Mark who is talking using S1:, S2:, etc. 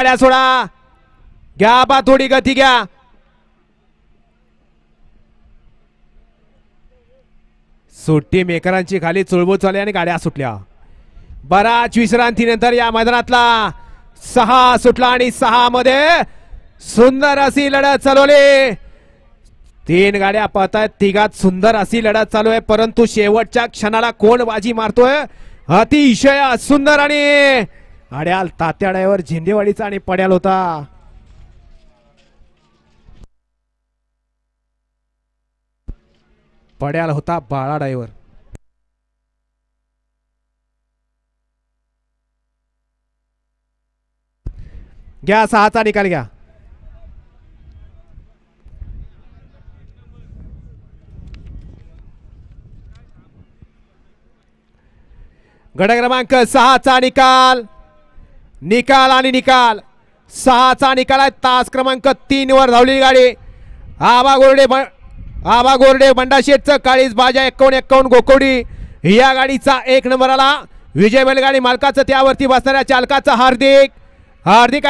S1: गाड्या सोडा, घ्या बा थोडी गती घ्या. सुट्टी मेकरांची खाली चुळबुळ चालली आणि गाड्या सुटल्या. बराच विश्रांतीनंतर या मैदानातला 6 सुटला आणि 6 मध्ये सुंदर अशी लढत चालवली. 3 गाड्या पळतायत, तिघात सुंदर अशी लढत चालू आहे. परंतु शेवटच्या क्षणाला कोण बाजी मारतोय अतिशय सुंदर. आणि अड्याल तात्या ड्रायव्हर झेंडेवाडीचा आणि पड्याल होता. पड्याल होता बाळा ड्रायव्हर. घ्या 6चा निकाल घ्या. गट क्रमांक 6चा निकाल. निकाल आणि निकाल 6चा निकाल आहे. तास क्रमांक 3 वर धावलेली गाडी आबा गोरडे बंडाशेठचं काळीज बाजा 51 गोकोडी या गाडीचा 1 नंबर आला. विजय बैलगाडी मालकाचं त्यावरती बसणाऱ्या चालकाचं हार्दिक हार्दिक